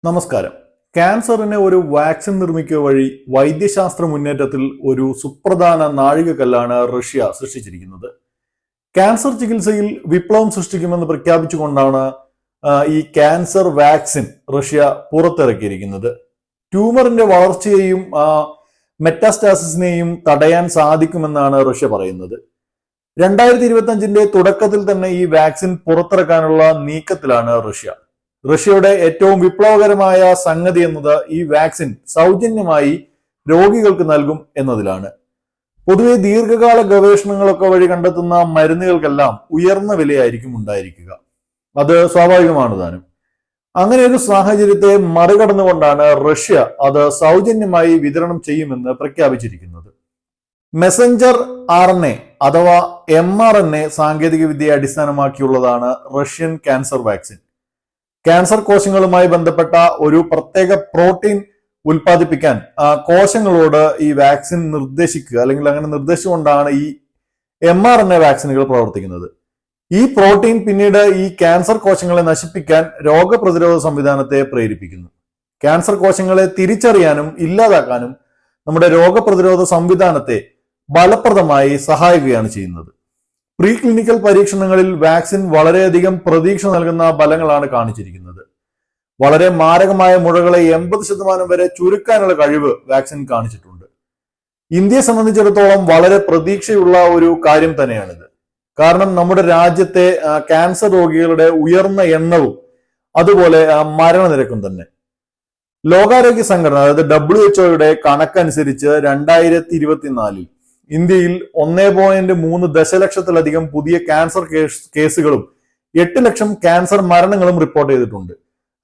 നമസ്കാരം. ക്യാൻസറിന് ഒരു വാക്സിൻ നിർമ്മിക്കുക വഴി വൈദ്യശാസ്ത്ര മുന്നേറ്റത്തിൽ ഒരു സുപ്രധാന നാഴികക്കല്ലാണ് റഷ്യ സൃഷ്ടിച്ചിരിക്കുന്നത്. ക്യാൻസർ ചികിത്സയിൽ വിപ്ലവം സൃഷ്ടിക്കുമെന്ന് പ്രഖ്യാപിച്ചുകൊണ്ടാണ് ഈ ക്യാൻസർ വാക്സിൻ റഷ്യ പുറത്തിറക്കിയിരിക്കുന്നത്. ട്യൂമറിന്റെ വളർച്ചയെയും മെറ്റാസ്റ്റാസിസിനെയും തടയാൻ സാധിക്കുമെന്നാണ് റഷ്യ പറയുന്നത്. 2025 തുടക്കത്തിൽ തന്നെ ഈ വാക്സിൻ പുറത്തിറക്കാനുള്ള നീക്കത്തിലാണ് റഷ്യ. റഷ്യയുടെ ഏറ്റവും വിപ്ലവകരമായ സംഗതി എന്നത് ഈ വാക്സിൻ സൗജന്യമായി രോഗികൾക്ക് നൽകും എന്നതിലാണ്. പൊതുവെ ദീർഘകാല ഗവേഷണങ്ങളൊക്കെ വഴി കണ്ടെത്തുന്ന മരുന്നുകൾക്കെല്ലാം ഉയർന്ന വിലയായിരിക്കും ഉണ്ടായിരിക്കുക. അത് സ്വാഭാവികമാണ് താനും. അങ്ങനെ ഒരു സാഹചര്യത്തെ മറികടന്നുകൊണ്ടാണ് റഷ്യ അത് സൗജന്യമായി വിതരണം ചെയ്യുമെന്ന് പ്രഖ്യാപിച്ചിരിക്കുന്നത്. മെസഞ്ചർ RNA അഥവാ mRNA സാങ്കേതിക വിദ്യയെ അടിസ്ഥാനമാക്കിയുള്ളതാണ് റഷ്യൻ ക്യാൻസർ വാക്സിൻ. ക്യാൻസർ കോശങ്ങളുമായി ബന്ധപ്പെട്ട ഒരു പ്രത്യേക പ്രോട്ടീൻ ഉൽപ്പാദിപ്പിക്കാൻ കോശങ്ങളോട് ഈ വാക്സിൻ നിർദ്ദേശിക്കുക, അല്ലെങ്കിൽ അങ്ങനെ നിർദ്ദേശിച്ചുകൊണ്ടാണ് ഈ mRNA വാക്സിനുകൾ പ്രവർത്തിക്കുന്നത്. ഈ പ്രോട്ടീൻ പിന്നീട് ഈ ക്യാൻസർ കോശങ്ങളെ നശിപ്പിക്കാൻ രോഗപ്രതിരോധ സംവിധാനത്തെ പ്രേരിപ്പിക്കുന്നു. ക്യാൻസർ കോശങ്ങളെ തിരിച്ചറിയാനും ഇല്ലാതാക്കാനും നമ്മുടെ രോഗപ്രതിരോധ സംവിധാനത്തെ ഫലപ്രദമായി സഹായിക്കുകയാണ് ചെയ്യുന്നത്. പ്രീ ക്ലിനിക്കൽ പരീക്ഷണങ്ങളിൽ വാക്സിൻ വളരെയധികം പ്രതീക്ഷ നൽകുന്ന ഫലങ്ങളാണ് കാണിച്ചിരിക്കുന്നത്. വളരെ മാരകമായ മുഴകളെ 80% വരെ ചുരുക്കാനുള്ള കഴിവ് വാക്സിൻ കാണിച്ചിട്ടുണ്ട്. ഇന്ത്യയെ സംബന്ധിച്ചിടത്തോളം വളരെ പ്രതീക്ഷയുള്ള ഒരു കാര്യം തന്നെയാണിത്. കാരണം നമ്മുടെ രാജ്യത്തെ ക്യാൻസർ രോഗികളുടെ ഉയർന്ന എണ്ണവും അതുപോലെ മരണനിരക്കും തന്നെ. ലോകാരോഗ്യ സംഘടന അതായത് WHO കണക്കനുസരിച്ച് 2024 ഇന്ത്യയിൽ 1.3 ദശലക്ഷത്തിലധികം പുതിയ ക്യാൻസർ കേസുകളും 8 ലക്ഷം ക്യാൻസർ മരണങ്ങളും റിപ്പോർട്ട് ചെയ്തിട്ടുണ്ട്.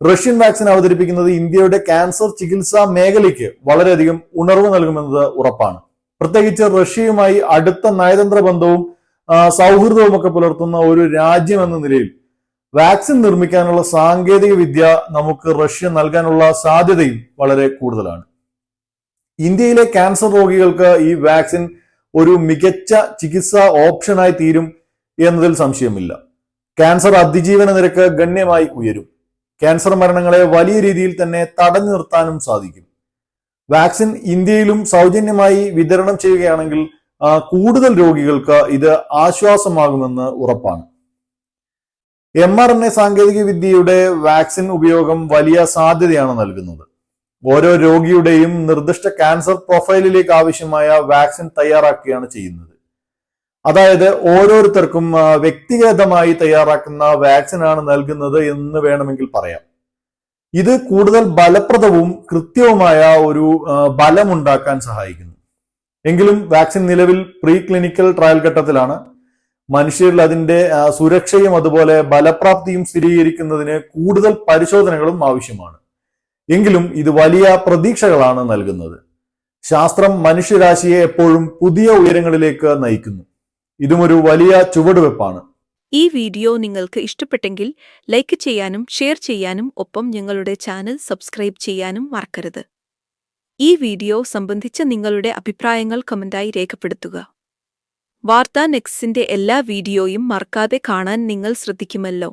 റഷ്യൻ വാക്സിൻ അവതരിപ്പിക്കുന്നത് ഇന്ത്യയുടെ ക്യാൻസർ ചികിത്സാ മേഖലയ്ക്ക് വളരെയധികം ഉണർവ് നൽകുമെന്നത് ഉറപ്പാണ്. പ്രത്യേകിച്ച് റഷ്യയുമായി അടുത്ത നയതന്ത്ര ബന്ധവും സൗഹൃദവും ഒക്കെ പുലർത്തുന്ന ഒരു രാജ്യം എന്ന നിലയിൽ വാക്സിൻ നിർമ്മിക്കാനുള്ള സാങ്കേതിക വിദ്യ നമുക്ക് റഷ്യ നൽകാനുള്ള സാധ്യതയും വളരെ കൂടുതലാണ്. ഇന്ത്യയിലെ ക്യാൻസർ രോഗികൾക്ക് ഈ വാക്സിൻ ഒരു മികച്ച ചികിത്സാ ഓപ്ഷനായി തീരും എന്നതിൽ സംശയമില്ല. ക്യാൻസർ അതിജീവന നിരക്ക് ഗണ്യമായി ഉയരും. ക്യാൻസർ മരണങ്ങളെ വലിയ രീതിയിൽ തന്നെ തടഞ്ഞു നിർത്താനും സാധിക്കും. വാക്സിൻ ഇന്ത്യയിലും സൗജന്യമായി വിതരണം ചെയ്യുകയാണെങ്കിൽ കൂടുതൽ രോഗികൾക്ക് ഇത് ആശ്വാസമാകുമെന്ന് ഉറപ്പാണ്. mRNA സാങ്കേതിക വിദ്യയുടെ വാക്സിൻ ഉപയോഗം വലിയ സാധ്യതയാണ് നൽകുന്നത്. ഓരോ രോഗിയുടെയും നിർദ്ദിഷ്ട ക്യാൻസർ പ്രൊഫൈലിലേക്ക് ആവശ്യമായ വാക്സിൻ തയ്യാറാക്കുകയാണ് ചെയ്യുന്നത്. അതായത് ഓരോരുത്തർക്കും വ്യക്തിഗതമായി തയ്യാറാക്കുന്ന വാക്സിനാണ് നൽകുന്നത് എന്ന് വേണമെങ്കിൽ പറയാം. ഇത് കൂടുതൽ ഫലപ്രദവും കൃത്യവുമായ ഒരു ഫലമുണ്ടാക്കാൻ സഹായിക്കുന്നു. എങ്കിലും വാക്സിൻ നിലവിൽ പ്രീ ക്ലിനിക്കൽ ട്രയൽ ഘട്ടത്തിലാണ്. മനുഷ്യരിൽ അതിന്റെ സുരക്ഷയും അതുപോലെ ഫലപ്രാപ്തിയും സ്ഥിരീകരിക്കുന്നതിന് കൂടുതൽ പരിശോധനകളും ആവശ്യമാണ്. എങ്കിലും ഇത് വലിയ പ്രതീക്ഷകളാണ് നൽകുന്നത്. ശാസ്ത്രം മനുഷ്യരാശിയെ എപ്പോഴും പുതിയ ഉയരങ്ങളിലേക്ക് നയിക്കുന്നു. ഇതും ഒരു വലിയ ചുവടുവെപ്പാണ്. ഈ വീഡിയോ നിങ്ങൾക്ക് ഇഷ്ടപ്പെട്ടെങ്കിൽ ലൈക്ക് ചെയ്യാനും ഷെയർ ചെയ്യാനും ഒപ്പം ഞങ്ങളുടെ ചാനൽ സബ്സ്ക്രൈബ് ചെയ്യാനും മറക്കരുത്. ഈ വീഡിയോ സംബന്ധിച്ച നിങ്ങളുടെ അഭിപ്രായങ്ങൾ കമന്റായി രേഖപ്പെടുത്തുക. വാർത്താ നെക്സ്റ്റിന്റെ എല്ലാ വീഡിയോയും മറക്കാതെ കാണാൻ നിങ്ങൾ ശ്രദ്ധിക്കുമല്ലോ.